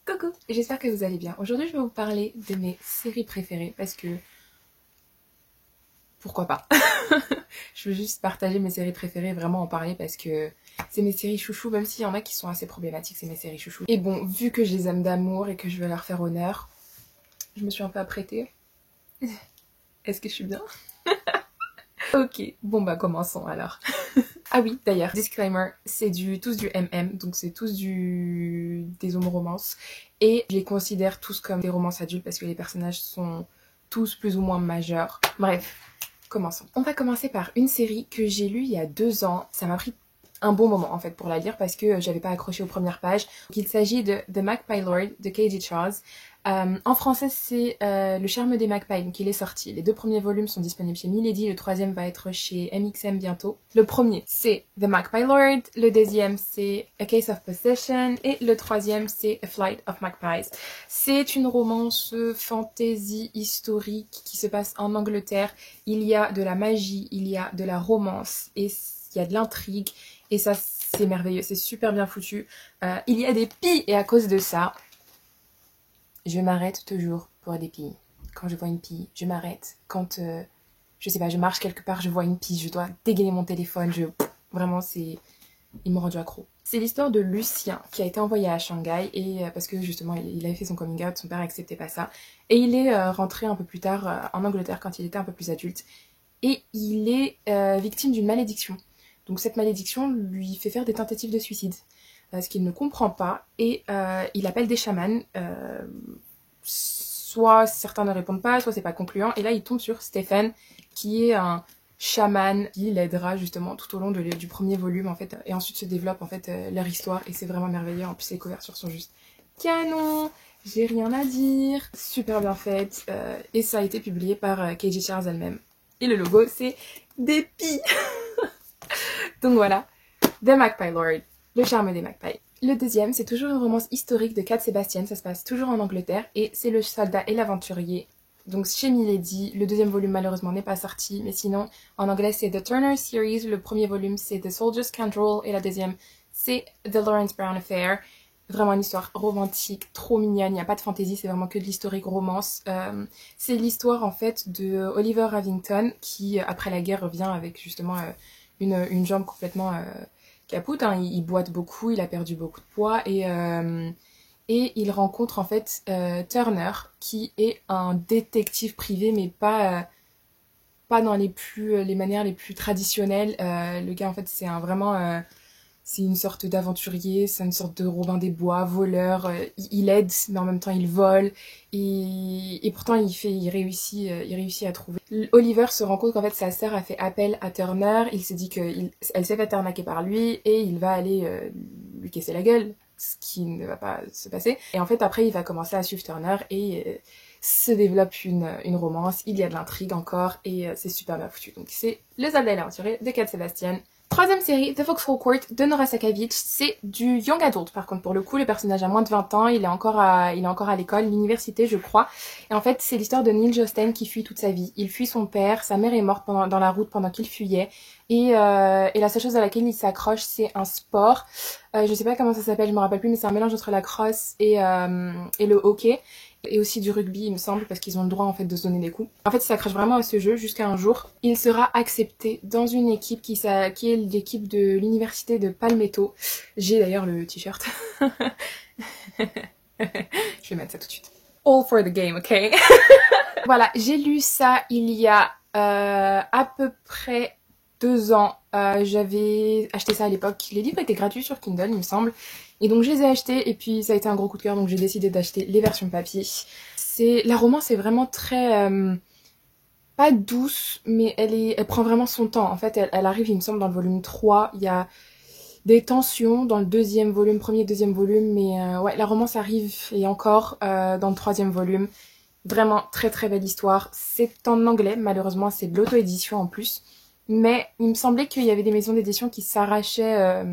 Coucou, j'espère que vous allez bien. Aujourd'hui, je vais vous parler de mes séries préférées parce que pourquoi pas. Je veux juste partager mes séries préférées et vraiment en parler parce que c'est mes séries chouchous, même s'il y en a qui sont assez problématiques, c'est mes séries chouchous. Et bon, vu que je les aime d'amour et que je veux leur faire honneur, je me suis un peu apprêtée. Est-ce que je suis bien? Ok, bon bah commençons alors. Ah oui, d'ailleurs, disclaimer, c'est tous du MM, donc c'est des homoromances. Et je les considère tous comme des romances adultes parce que les personnages sont tous plus ou moins majeurs. Bref, commençons. On va commencer par une série que j'ai lue il y a 2 ans. Ça m'a pris un bon moment en fait pour la lire parce que j'avais pas accroché aux premières pages. Donc, il s'agit de The Magpie Lord de K.J. Charles. En français, c'est Le Charme des Magpies, donc il est sorti. Les 2 premiers volumes sont disponibles chez Milady, le 3e va être chez MXM bientôt. Le premier, c'est The Magpie Lord, le 2e, c'est A Case of Possession, et le 3e, c'est A Flight of Magpies. C'est une romance fantasy historique qui se passe en Angleterre. Il y a de la magie, il y a de la romance, et il y a de l'intrigue, et ça, c'est merveilleux, c'est super bien foutu. Il y a des pies, et à cause de ça, je m'arrête toujours pour des pies. Quand je vois une pie, je m'arrête. Quand, je sais pas, je marche quelque part, je vois une pie, je dois dégainer mon téléphone, Vraiment, ils m'ont rendu accro. C'est l'histoire de Lucien qui a été envoyé à Shanghai et parce que justement il avait fait son coming out, son père acceptait pas ça. Et il est rentré un peu plus tard en Angleterre quand il était un peu plus adulte. Et il est victime d'une malédiction. Donc cette malédiction lui fait faire des tentatives de suicide. Ce qu'il ne comprend pas. Et il appelle des chamans. Soit certains ne répondent pas, soit c'est pas concluant. Et là, il tombe sur Stephen, qui est un chaman qui l'aidera justement tout au long du premier volume en fait. Et ensuite se développe en fait leur histoire. Et c'est vraiment merveilleux. En plus, les couvertures sont juste canon. J'ai rien à dire. Super bien faite. Et ça a été publié par K.J. Charles elle-même. Et le logo, c'est des pies. Donc voilà, The Magpie Lord, le charme des magpies. Le deuxième, c'est toujours une romance historique de Cat Sebastian, ça se passe toujours en Angleterre, et c'est le soldat et l'aventurier. Donc chez Milady, le 2e volume malheureusement n'est pas sorti, mais sinon, en anglais c'est The Turner Series, le premier volume c'est The Soldier's Control, et la deuxième c'est The Lawrence Brown Affair. Vraiment une histoire romantique, trop mignonne, il n'y a pas de fantaisie, c'est vraiment que de l'historique romance. C'est l'histoire en fait de Oliver Ravington qui, après la guerre, revient avec justement une jambe complètement capoute. Hein. Il boite beaucoup, il a perdu beaucoup de poids et il rencontre en fait Turner qui est un détective privé mais pas dans les manières les plus traditionnelles. Le gars en fait c'est une sorte d'aventurier, c'est une sorte de Robin des Bois, voleur. Il aide, mais en même temps il vole. Et pourtant il réussit à trouver. Oliver se rend compte qu'en fait sa sœur a fait appel à Turner. Il se dit qu'elle s'est fait arnaquer par lui et il va aller lui casser la gueule, ce qui ne va pas se passer. Et en fait après il va commencer à suivre Turner et se développe une romance. Il y a de l'intrigue encore et c'est super bien foutu. Donc c'est Le Soldat et l'aventurier de Cat Sebastian. Troisième série, The Foxhole Court de Nora Sakavic, c'est du young adult par contre pour le coup, le personnage a moins de 20 ans, il est encore à l'école, l'université je crois. Et en fait c'est l'histoire de Neil Josten qui fuit toute sa vie. Il fuit son père, sa mère est morte dans la route pendant qu'il fuyait. Et la seule chose à laquelle il s'accroche c'est un sport. Je sais pas comment ça s'appelle, je me rappelle plus, mais c'est un mélange entre la crosse et le hockey. Et aussi du rugby, il me semble, parce qu'ils ont le droit en fait de se donner des coups. En fait, il s'accroche vraiment à ce jeu jusqu'à un jour, il sera accepté dans une équipe qui est l'équipe de l'université de Palmetto. J'ai d'ailleurs le t-shirt. Je vais mettre ça tout de suite. All for the game, ok? Voilà, j'ai lu ça il y a à peu près 2 ans. J'avais acheté ça à l'époque. Les livres étaient gratuits sur Kindle, il me semble. Et donc je les ai achetés et puis ça a été un gros coup de cœur, donc j'ai décidé d'acheter les versions papier. La romance est vraiment très pas douce, mais elle prend vraiment son temps. En fait, elle arrive, il me semble, dans le volume 3. Il y a des tensions dans le 2e volume, premier et 2e volume, mais ouais, la romance arrive et encore dans le 3e volume. Vraiment très très belle histoire. C'est en anglais, malheureusement, c'est de l'auto-édition en plus. Mais il me semblait qu'il y avait des maisons d'édition qui s'arrachaient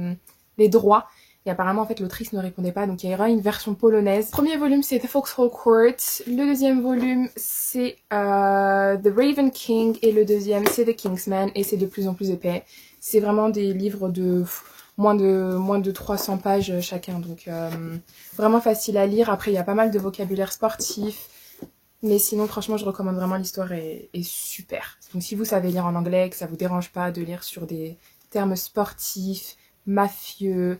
les droits. Et apparemment, en fait, l'autrice ne répondait pas, donc il y aura une version polonaise. Premier volume, c'est The Foxhole Court. Le 2e volume, c'est The Raven King. Et le 2e, c'est The Kingsman. Et c'est de plus en plus épais. C'est vraiment des livres moins de 300 pages chacun. Donc vraiment facile à lire. Après, il y a pas mal de vocabulaire sportif. Mais sinon, franchement, je recommande vraiment. L'histoire est super. Donc si vous savez lire en anglais, que ça vous dérange pas de lire sur des termes sportifs, mafieux,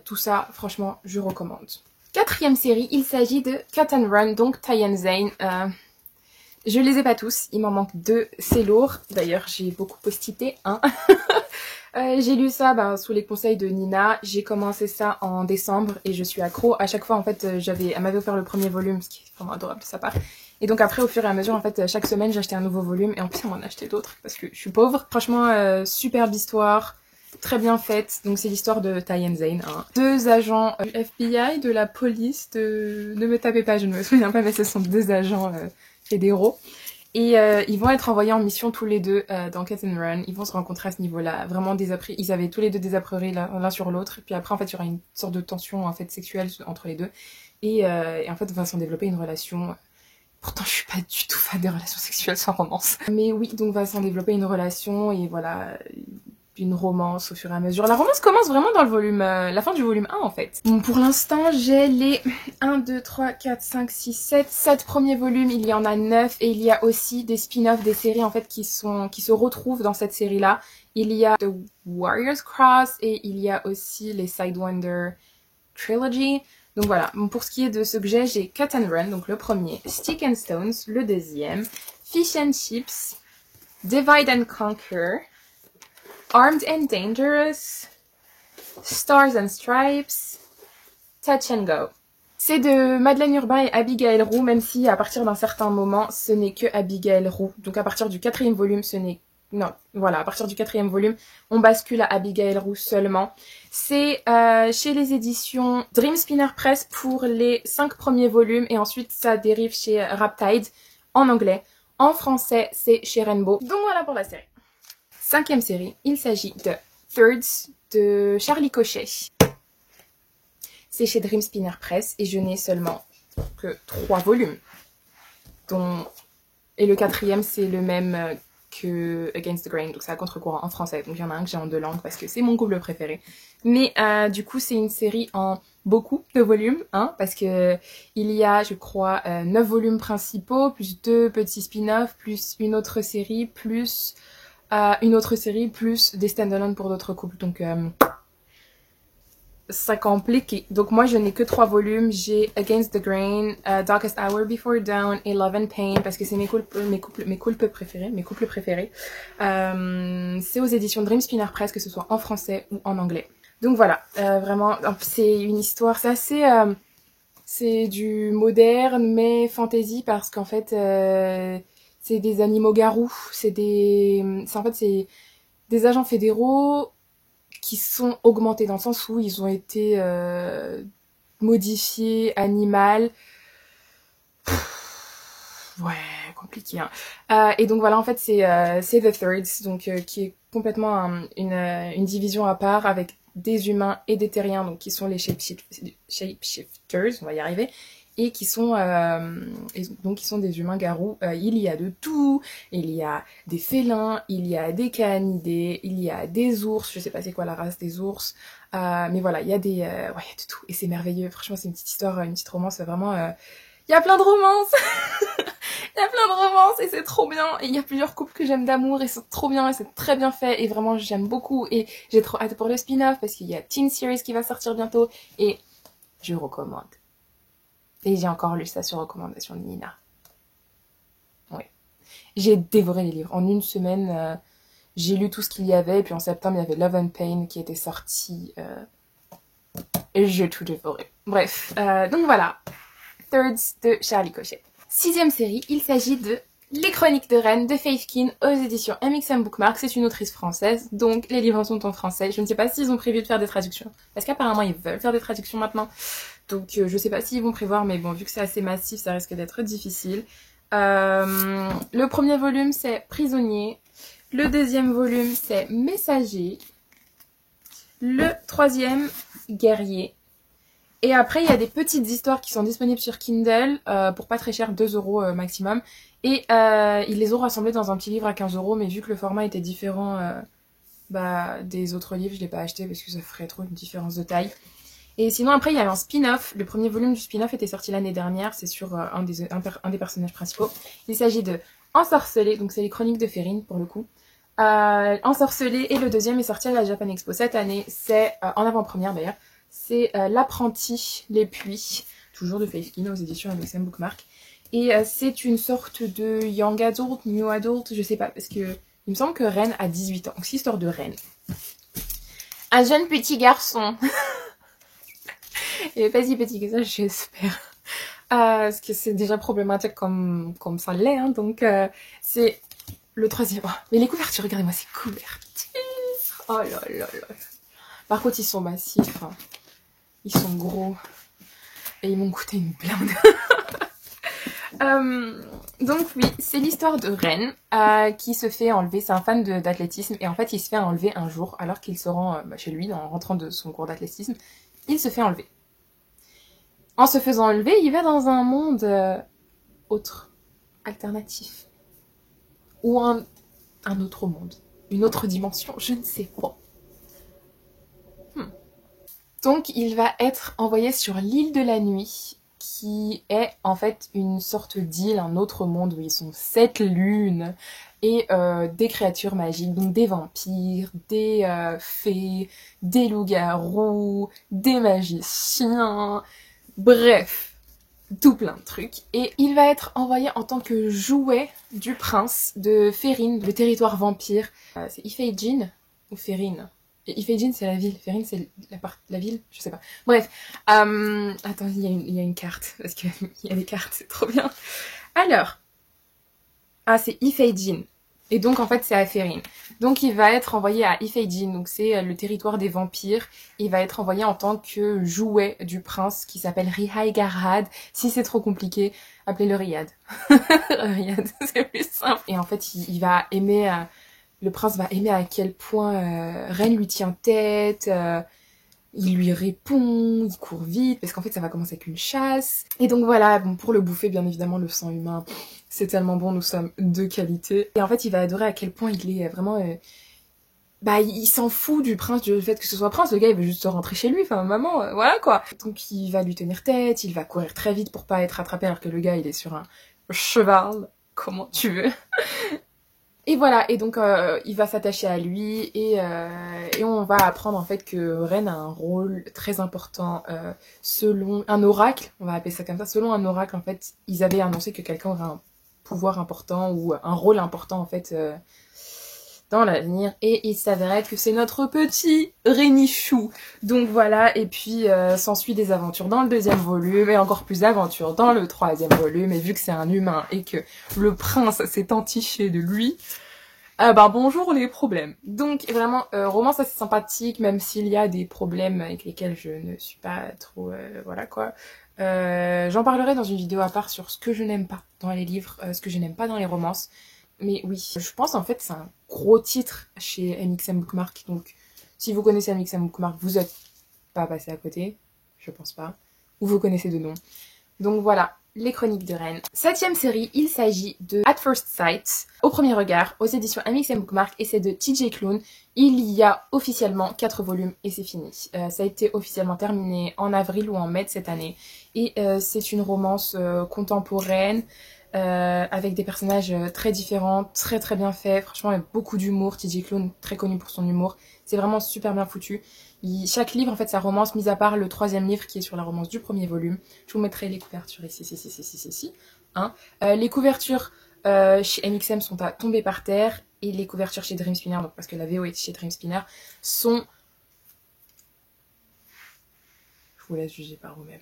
tout ça, franchement, je recommande. Quatrième série, il s'agit de Cut and Run, donc Tyan Zane. Je les ai pas tous, il m'en manque 2, c'est lourd. D'ailleurs, j'ai beaucoup postité, hein. J'ai lu ça sous les conseils de Nina. J'ai commencé ça en décembre et je suis accro. À chaque fois, en fait, elle m'avait offert le premier volume, ce qui est vraiment adorable de sa part. Et donc après, au fur et à mesure, en fait, chaque semaine, j'achetais un nouveau volume. Et en plus, on m'en a acheté d'autres parce que je suis pauvre. Franchement, superbe histoire. Très bien faite. Donc c'est l'histoire de Tyan Zane. Hein. 2 agents du FBI, de la police, Ne me tapez pas, je ne me souviens pas, mais ce sont 2 agents fédéraux. Et ils vont être envoyés en mission tous les 2 dans Cut and Run. Ils vont se rencontrer à ce niveau-là. Vraiment ils avaient tous les 2 des a priori l'un sur l'autre. Puis après, en fait, il y aura une sorte de tension en fait sexuelle entre les 2. Et en fait, va s'en développer une relation. Pourtant, je suis pas du tout fan des relations sexuelles sans romance. Mais oui, donc va s'en développer une relation et voilà, une romance au fur et à mesure. La romance commence vraiment dans le volume, la fin du volume 1 en fait. Bon, pour l'instant, j'ai les 1, 2, 3, 4, 5, 6, 7 premiers volumes. Il y en a 9 et il y a aussi des spin-offs, des séries en fait qui se retrouvent dans cette série-là. Il y a The Warrior's Cross et il y a aussi les Sidewinder Trilogy. Donc voilà, bon, pour ce qui est de ce que j'ai Cut and Run, donc le premier, Stick and Stones, le deuxième, Fish and Chips, Divide and Conquer, Armed and Dangerous, Stars and Stripes, Touch and Go. C'est de Madeleine Urbain et Abigail Roux, même si à partir d'un certain moment, ce n'est que Abigail Roux. Donc à partir du 4e volume, à partir du 4e volume, on bascule à Abigail Roux seulement. C'est chez les éditions Dream Spinner Press pour les 5 premiers volumes et ensuite ça dérive chez Riptide en anglais. En français, c'est chez Rainbow. Donc voilà pour la série. 5e série, il s'agit de Thirds de Charlie Cochet. C'est chez Dream Spinner Press et je n'ai seulement que 3 volumes. Et le 4e, c'est le même que Against the Grain, donc c'est à contre-courant en français. Donc il y en a un que j'ai en 2 langues parce que c'est mon couple préféré. Mais du coup, c'est une série en beaucoup de volumes, hein, parce que il y a, je crois, 9 volumes principaux, plus 2 petits spin-offs, plus une autre série, plus des stand-alone pour d'autres couples. Donc ça compliqué. Donc moi je n'ai que 3 volumes. J'ai Against the Grain, Darkest Hour Before Dawn et Love and Pain parce que c'est mes couples préférés. C'est aux éditions Dream Spinner Press, que ce soit en français ou en anglais. Donc voilà, vraiment c'est une histoire, c'est assez c'est du moderne mais fantasy parce qu'en fait c'est des animaux garous, c'est des agents fédéraux qui sont augmentés dans le sens où ils ont été modifiés, animal. Ouais, compliqué. Hein. Et donc voilà, en fait, c'est The Thirds, donc qui est complètement une division à part avec des humains et des terriens, donc qui sont les shapeshifters, on va y arriver, et qui sont des humains garous. Il y a de tout, il y a des félins, il y a des canidés, il y a des ours, je sais pas c'est quoi la race des ours, mais voilà, il y a il y a de tout, et c'est merveilleux, franchement c'est une petite histoire, une petite romance, vraiment, il y a plein de romances. Il y a plein de romances et c'est trop bien. Et il y a plusieurs couples que j'aime d'amour et c'est trop bien et c'est très bien fait. Et vraiment, j'aime beaucoup. Et j'ai trop hâte pour le spin-off parce qu'il y a Teen Series qui va sortir bientôt. Et je recommande. Et j'ai encore lu ça sur recommandation de Nina. Oui. J'ai dévoré les livres. En une semaine, j'ai lu tout ce qu'il y avait. Et puis en septembre, il y avait Love and Pain qui était sorti. Et j'ai tout dévoré. Bref. Donc voilà. Thirds de Charlie Cochet. 6e série, il s'agit de Les Chroniques de Rennes de Faith Keane aux éditions MXM Bookmark. C'est une autrice française, donc les livres sont en français. Je ne sais pas s'ils ont prévu de faire des traductions, parce qu'apparemment ils veulent faire des traductions maintenant. Donc je sais pas s'ils vont prévoir, mais bon, vu que c'est assez massif, ça risque d'être difficile. Le premier volume, c'est Prisonnier. Le deuxième volume, c'est Messager. Le troisième, Guerrier. Et après, il y a des petites histoires qui sont disponibles sur Kindle pour pas très cher, 2€ maximum. Et ils les ont rassemblées dans un petit livre à 15€, mais vu que le format était différent des autres livres, je l'ai pas acheté parce que ça ferait trop une différence de taille. Et sinon après il y a un spin-off, le premier volume du spin-off était sorti l'année dernière, c'est sur un des personnages principaux. Il s'agit de Ensorcelé, donc c'est les chroniques de Férine pour le coup. Ensorcelé, et le deuxième est sorti à la Japan Expo cette année, c'est en avant-première d'ailleurs, c'est L'apprenti, les puits, toujours de Faith Kino aux éditions MXM Bookmark. Et c'est une sorte de young adult, new adult, je sais pas, parce que il me semble que Ren a 18 ans, donc c'est l'histoire de Ren. Un jeune petit garçon. Il est pas si petit que ça, j'espère. Parce que c'est déjà problématique comme ça l'est, hein, donc c'est le troisième. Oh, mais les couvertures, regardez-moi ces couvertures. Oh là là là. Par contre, ils sont massifs, hein. Ils sont gros. Et ils m'ont coûté une blinde. Donc oui, c'est l'histoire de Ren qui se fait enlever, c'est un fan d'athlétisme, et en fait il se fait enlever un jour alors qu'il se rend chez lui en rentrant de son cours d'athlétisme, il se fait enlever. En se faisant enlever, il va dans un monde autre, alternatif, ou un autre monde, une autre dimension, je ne sais pas. Donc il va être envoyé sur l'île de la nuit, qui est en fait une sorte d'île, un autre monde où ils sont 7 lunes, et des créatures magiques, donc des vampires, des fées, des loups-garous, des magiciens, bref, tout plein de trucs. Et il va être envoyé en tant que jouet du prince de Férine, le territoire vampire. C'est Ifeijin ou Férine? Et Ifeijin, c'est la ville. Férine, c'est la ville. Je sais pas. Bref. Attends, il y a une carte. Parce qu'il y a des cartes, c'est trop bien. Alors. Ah, c'est Ifeijin. Et donc, en fait, c'est à Férine. Donc, il va être envoyé à Ifeijin. Donc, c'est le territoire des vampires. Il va être envoyé en tant que jouet du prince qui s'appelle Rihai Garhad. Si c'est trop compliqué, appelez-le Riyad. Riyad, c'est plus simple. Et en fait, il va aimer... le prince va aimer à quel point Ren lui tient tête, il lui répond, il court vite, parce qu'en fait ça va commencer avec une chasse. Et donc voilà, bon, pour le bouffer, bien évidemment, le sang humain, c'est tellement bon, nous sommes de qualité. Et en fait, il va adorer à quel point il est vraiment... il s'en fout du prince, du fait que ce soit prince, le gars il veut juste rentrer chez lui, enfin maman, voilà quoi. Donc il va lui tenir tête, il va courir très vite pour pas être attrapé alors que le gars il est sur un cheval, comment tu veux. Et voilà, et donc il va s'attacher à lui, et on va apprendre en fait que Ren a un rôle très important selon un oracle, on va appeler ça comme ça, selon un oracle en fait, ils avaient annoncé que quelqu'un aurait un pouvoir important ou un rôle important en fait dans l'avenir, et il s'avérait que c'est notre petit Renichou. Donc voilà, et puis s'ensuit des aventures dans le deuxième volume, et encore plus d'aventures dans le troisième volume, et vu que c'est un humain et que le prince s'est entiché de lui, bonjour les problèmes. Donc vraiment, romance assez sympathique, même s'il y a des problèmes avec lesquels je ne suis pas trop... voilà quoi. J'en parlerai dans une vidéo à part sur ce que je n'aime pas dans les livres, ce que je n'aime pas dans les romances. Mais oui, je pense en fait c'est un gros titre chez MXM Bookmark, donc si vous connaissez MXM Bookmark, vous êtes pas passé à côté, je pense pas, ou vous connaissez de nom. Donc voilà, les chroniques de Ren. 7ème série, il s'agit de At First Sight, au premier regard, aux éditions MXM Bookmark, et c'est de TJ Klune. Il y a officiellement 4 volumes et c'est fini. Ça a été officiellement terminé en avril ou en mai de cette année, et c'est une romance contemporaine, avec des personnages très différents, très très bien faits, franchement avec beaucoup d'humour. TJ Klune, très connu pour son humour, c'est vraiment super bien foutu. Chaque livre en fait sa romance, mis à part le 3e livre qui est sur la romance du premier volume. Je vous mettrai les couvertures ici. Hein. Les couvertures chez MXM sont à tomber par terre, et les couvertures chez Dream Spinner, donc parce que la VO est chez Dream Spinner, sont... Je vous laisse juger par vous-même.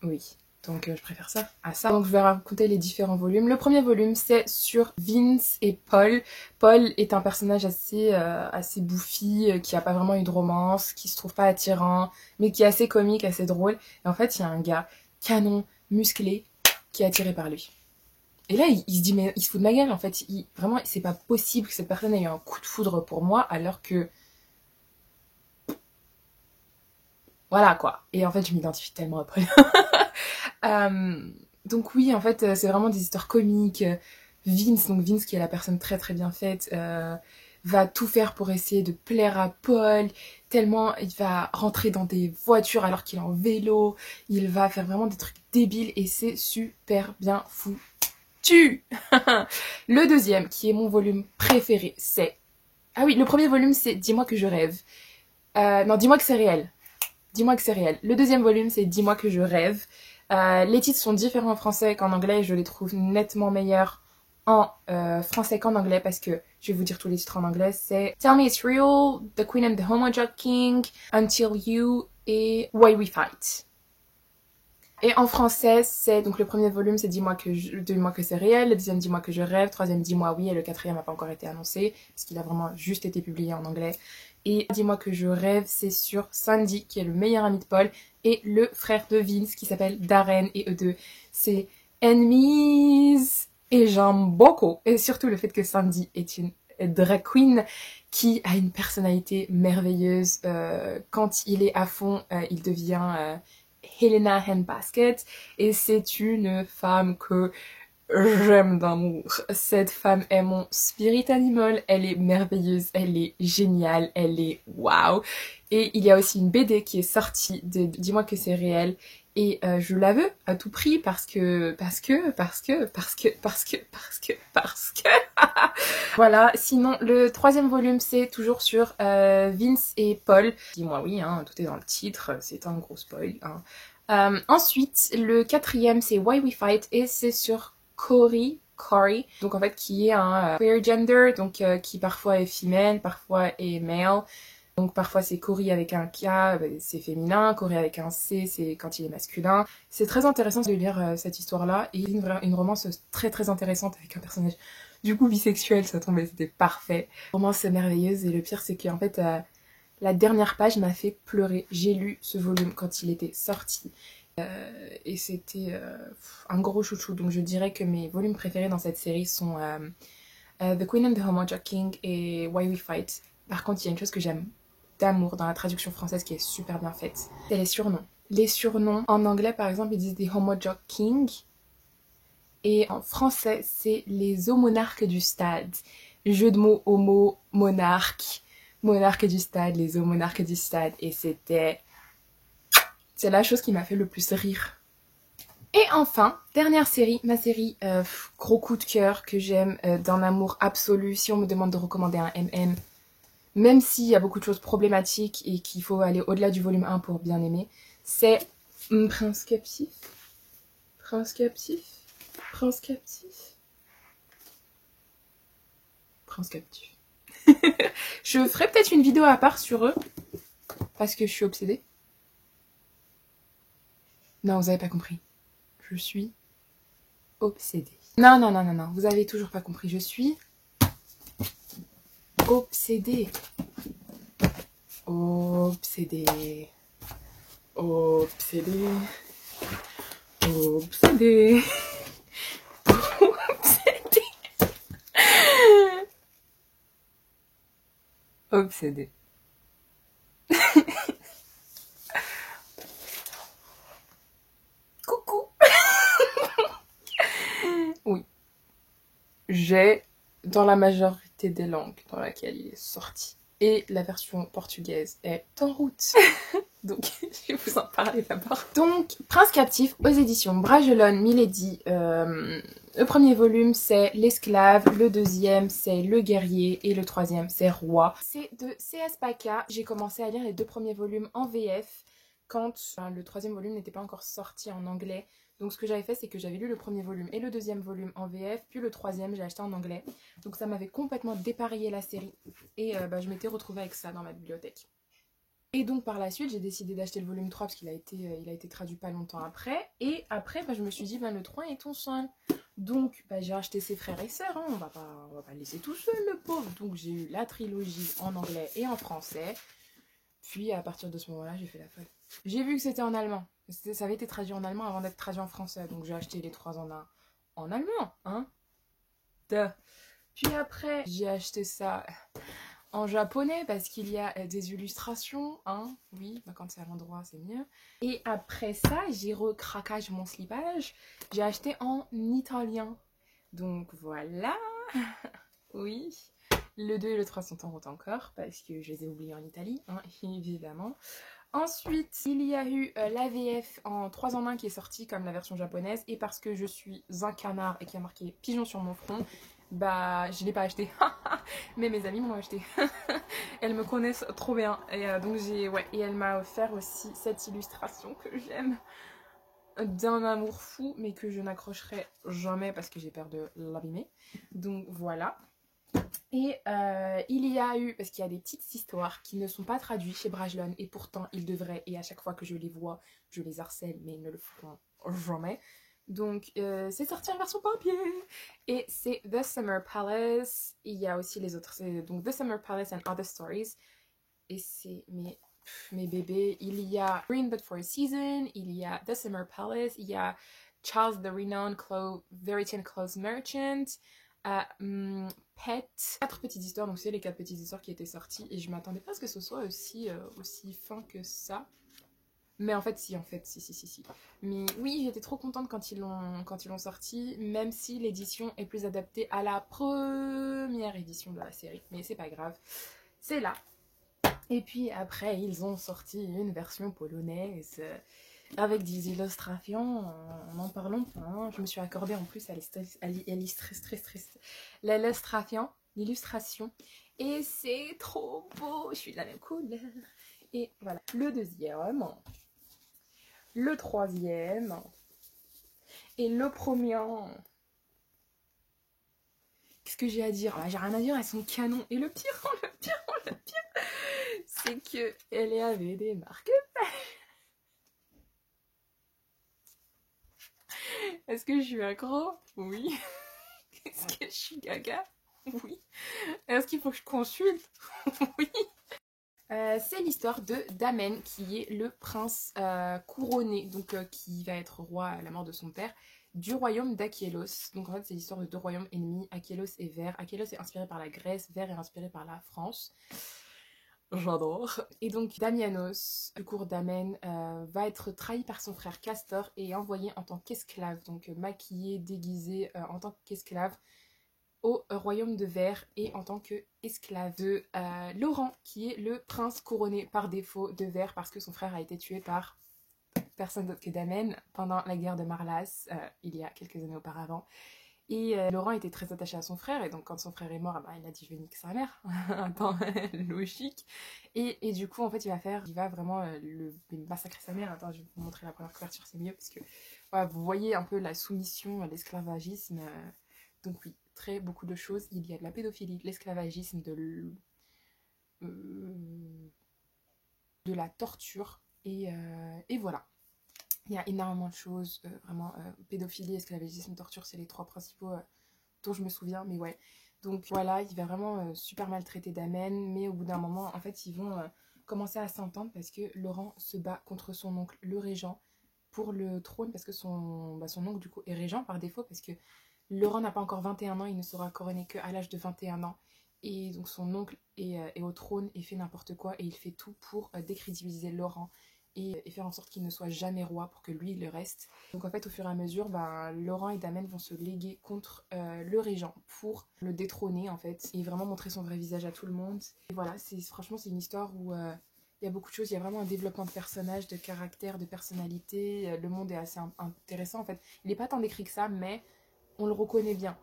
Oui, donc je préfère ça à ça. Donc je vais raconter les différents volumes. Le premier volume, c'est sur Vince et Paul. Paul est un personnage assez bouffi, qui a pas vraiment eu de romance, qui se trouve pas attirant, mais qui est assez comique, assez drôle. Et en fait, il y a un gars canon, musclé, qui est attiré par lui. Et là, il se dit, mais il se fout de ma gueule, en fait. Vraiment, c'est pas possible que cette personne ait eu un coup de foudre pour moi, alors que... Voilà, quoi. Et en fait, je m'identifie tellement après. Donc oui, en fait, c'est vraiment des histoires comiques, Vince, donc Vince qui est la personne très très bien faite, va tout faire pour essayer de plaire à Paul, tellement il va rentrer dans des voitures alors qu'il est en vélo, il va faire vraiment des trucs débiles et c'est super bien foutu. Le deuxième, qui est mon volume préféré, c'est... Ah oui, le premier volume, c'est Dis-moi que je rêve. Non, Dis-moi que c'est réel. Dis-moi que c'est réel. Le deuxième volume, c'est Dis-moi que je rêve. Les titres sont différents en français qu'en anglais, je les trouve nettement meilleurs en français qu'en anglais parce que je vais vous dire tous les titres en anglais. C'est Tell Me It's Real, The Queen and the Homojock King, Until You et Why We Fight. Et en français, c'est donc le premier volume, c'est Dis-moi que c'est réel, le deuxième Dis-moi que je rêve, le troisième Dis-moi oui et le quatrième n'a pas encore été annoncé parce qu'il a vraiment juste été publié en anglais. Et Dis-moi que je rêve, c'est sur Sandy qui est le meilleur ami de Paul et le frère de Vince qui s'appelle Darren et eux deux c'est enemies et j'aime beaucoup. Et surtout le fait que Sandy est une drag queen qui a une personnalité merveilleuse. Quand il est à fond, il devient Helena Handbasket et c'est une femme que j'aime d'amour. Cette femme est mon spirit animal, elle est merveilleuse, elle est géniale, elle est waouh. Et il y a aussi une BD qui est sortie de Dis-moi que c'est réel et je la veux à tout prix parce que voilà. Sinon le troisième volume c'est toujours sur Vince et Paul. Dis-moi oui, hein, tout est dans le titre, c'est un gros spoil. Hein. Ensuite le quatrième c'est Why We Fight et c'est sur Corey, donc en fait qui est un queer gender, donc qui parfois est femelle, parfois est male. Donc parfois c'est Corey avec un K, c'est féminin, Corey avec un C, c'est quand il est masculin. C'est très intéressant de lire cette histoire-là et une romance très très intéressante avec un personnage du coup bisexuel, ça tombait, c'était parfait. Romance merveilleuse et le pire c'est qu'en fait la dernière page m'a fait pleurer. J'ai lu ce volume quand il était sorti. Et c'était un gros chouchou. Donc je dirais que mes volumes préférés dans cette série sont The Queen and the Homojock King et Why We Fight. Par contre, il y a une chose que j'aime d'amour dans la traduction française qui est super bien faite. C'est les surnoms. Les surnoms, en anglais par exemple, ils disent des Homojock King. Et en français, c'est les homonarques du stade. Jeu de mots, homo, monarque. Monarque du stade, les homonarques du stade. Et c'est la chose qui m'a fait le plus rire. Et enfin, dernière série, ma série gros coup de cœur que j'aime d'un amour absolu. Si on me demande de recommander un MM, même s'il y a beaucoup de choses problématiques et qu'il faut aller au-delà du volume 1 pour bien aimer, c'est Prince Captif. Prince Captif. Prince Captif. Prince Captif. Je ferai peut-être une vidéo à part sur eux parce que je suis obsédée. Non, vous avez pas compris. Je suis obsédée. Non, non, non, non, non. Vous avez toujours pas compris. Je suis obsédée. Obsédée. Obsédée. Obsédée. Obsédée. Obsédée. Coucou. Oui. J'ai dans la majorité des langues dans laquelle il est sorti. Et la version portugaise est en route. Donc, je vais vous en parler d'abord. Donc, Prince Captif aux éditions Bragelonne Milady. Le premier volume, c'est L'esclave. Le deuxième, c'est Le guerrier. Et le troisième, c'est Roi. C'est de C.S. Paca. J'ai commencé à lire les deux premiers volumes en VF quand le troisième volume n'était pas encore sorti en anglais. Donc ce que j'avais fait, c'est que j'avais lu le premier volume et le deuxième volume en VF, puis le troisième, j'ai acheté en anglais. Donc ça m'avait complètement dépareillé la série. Et je m'étais retrouvée avec ça dans ma bibliothèque. Et donc par la suite, j'ai décidé d'acheter le volume 3 parce qu'il a été traduit pas longtemps après. Et après, je me suis dit, le 3 est tout seul. Donc j'ai acheté ses frères et sœurs, hein. On va pas le laisser tout seul, le pauvre. Donc j'ai eu la trilogie en anglais et en français. Puis à partir de ce moment-là, j'ai fait la folle. J'ai vu que c'était en allemand. Ça avait été traduit en allemand avant d'être traduit en français. Donc j'ai acheté les 3 en un en allemand, hein. Duh. Puis après, j'ai acheté ça en japonais parce qu'il y a des illustrations, hein. Oui, quand c'est à l'endroit, c'est mieux. Et après ça, j'ai recraquage mon slipage. J'ai acheté en italien. Donc voilà. Oui. Le 2 et le 3 sont en route encore, parce que je les ai oubliés en Italie, hein, évidemment. Ensuite, il y a eu l'AVF en 3 en 1 qui est sorti comme la version japonaise, et parce que je suis un canard et qui a marqué pigeon sur mon front, bah je l'ai pas acheté. Mais mes amis m'ont acheté. Elles me connaissent trop bien. Et donc et elle m'a offert aussi cette illustration que j'aime, d'un amour fou, mais que je n'accrocherai jamais parce que j'ai peur de l'abîmer. Donc voilà. Et il y a eu, parce qu'il y a des petites histoires qui ne sont pas traduites chez Brajlon, et pourtant ils devraient, et à chaque fois que je les vois, je les harcèle, mais ils ne le feront jamais. Donc c'est sorti en version papier. Et c'est The Summer Palace. Il y a aussi les autres, donc The Summer Palace and Other Stories. Et c'est mes bébés. Il y a Green But for a Season, il y a The Summer Palace, il y a Charles the Renowned Veritan Clothes Merchant, Pet. 4 petites histoires, donc c'est les 4 petites histoires qui étaient sorties. Et je m'attendais pas à ce que ce soit aussi fin que ça. Mais en fait, si. Mais oui, j'étais trop contente quand ils l'ont sorti, même si l'édition est plus adaptée à la première édition de la série. Mais c'est pas grave, c'est là. Et puis après, ils ont sorti une version polonaise avec des illustrations, n'en parlons pas. Hein. Je me suis accordée en plus à l'illustration. Et c'est trop beau, je suis de la même couleur. Et voilà, le deuxième, le troisième et le premier. Qu'est-ce que j'ai à dire? J'ai rien à dire, elles sont canon. Et le pire, c'est que elle avait des marques. Est-ce que je suis accro? Oui. Est-ce que je suis gaga? Oui. Est-ce qu'il faut que je consulte? Oui. C'est l'histoire de Damen, qui est le prince couronné, donc qui va être roi à la mort de son père, du royaume d'Achelos. Donc en fait, c'est l'histoire de 2 royaumes ennemis, Achelos et Vert. Achelos est inspiré par la Grèce, Vert est inspiré par la France. J'adore. Et donc Damianos, du cours d'Amen, va être trahi par son frère Castor et envoyé en tant qu'esclave, donc maquillé, déguisé en tant qu'esclave au royaume de Vert et en tant qu'esclave de Laurent, qui est le prince couronné par défaut de Vert parce que son frère a été tué par personne d'autre que Damen pendant la guerre de Marlas, il y a quelques années auparavant. Et Laurent était très attaché à son frère, et donc quand son frère est mort, il a dit je vais niquer sa mère. Attends, logique. Et du coup, en fait, il va vraiment massacrer sa mère. Attends, je vais vous montrer la première couverture, c'est mieux, parce que voilà, vous voyez un peu la soumission, l'esclavagisme. Donc oui, beaucoup de choses. Il y a de la pédophilie, de l'esclavagisme, de la torture, et voilà. Il y a énormément de choses, vraiment, pédophilie, esclavagisme, torture, c'est les 3 principaux dont je me souviens, mais ouais. Donc voilà, il va vraiment super maltraiter Damen, mais au bout d'un moment, en fait, ils vont commencer à s'entendre parce que Laurent se bat contre son oncle, le régent, pour le trône, parce que son oncle, du coup, est régent par défaut, parce que Laurent n'a pas encore 21 ans, il ne sera couronné qu'à l'âge de 21 ans. Et donc son oncle est au trône et fait n'importe quoi, et il fait tout pour décrédibiliser Laurent et faire en sorte qu'il ne soit jamais roi pour que lui il le reste. Donc en fait, au fur et à mesure, Laurent et Damen vont se léguer contre le régent pour le détrôner en fait, et vraiment montrer son vrai visage à tout le monde. Et voilà, franchement c'est une histoire où il y a beaucoup de choses, il y a vraiment un développement de personnages, de caractère, de personnalité. Le monde est assez intéressant en fait. Il n'est pas tant décrit que ça, mais on le reconnaît bien.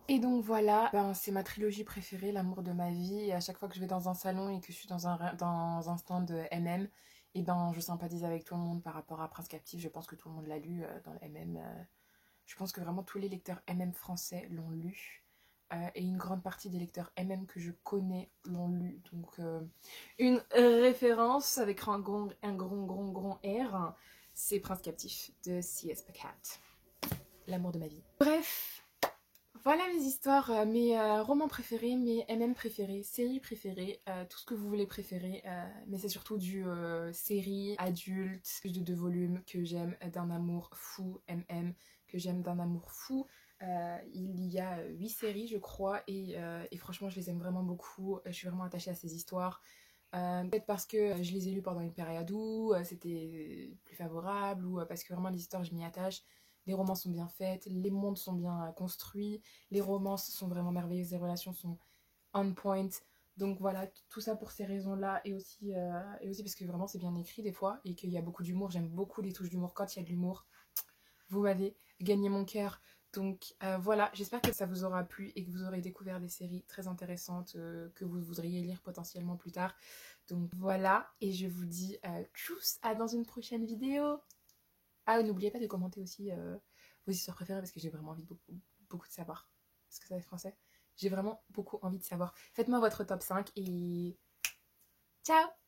Et donc voilà, c'est ma trilogie préférée, l'amour de ma vie. Et à chaque fois que je vais dans un salon et que je suis dans un stand de MM, et je sympathise avec tout le monde par rapport à Prince Captif. Je pense que tout le monde l'a lu dans le MM. Je pense que vraiment tous les lecteurs MM français l'ont lu. Et une grande partie des lecteurs MM que je connais l'ont lu. Donc une référence avec un grand R, c'est Prince Captif de C.S. Pacat. L'amour de ma vie. Bref. Voilà mes histoires, mes romans préférés, mes MM préférés, séries préférées, tout ce que vous voulez préférer, mais c'est surtout du série adulte de 2 volumes que j'aime d'un amour fou, MM, que j'aime d'un amour fou. Il y a 8 séries je crois, et franchement je les aime vraiment beaucoup, je suis vraiment attachée à ces histoires. Peut-être parce que je les ai lues pendant une période où c'était plus favorable, ou parce que vraiment les histoires je m'y attache. les romances sont bien faites, les mondes sont bien construits, les romances sont vraiment merveilleuses, les relations sont on point. Donc voilà, tout ça pour ces raisons-là et aussi parce que vraiment c'est bien écrit des fois et qu'il y a beaucoup d'humour. J'aime beaucoup les touches d'humour. Quand il y a de l'humour, vous m'avez gagné mon cœur. Donc voilà, j'espère que ça vous aura plu et que vous aurez découvert des séries très intéressantes que vous voudriez lire potentiellement plus tard. Donc voilà, et je vous dis tchuss, à dans une prochaine vidéo. Ah, n'oubliez pas de commenter aussi vos histoires préférées parce que j'ai vraiment envie de beaucoup de savoir. Est-ce que ça va être français? J'ai vraiment beaucoup envie de savoir. Faites-moi votre top 5 et ciao!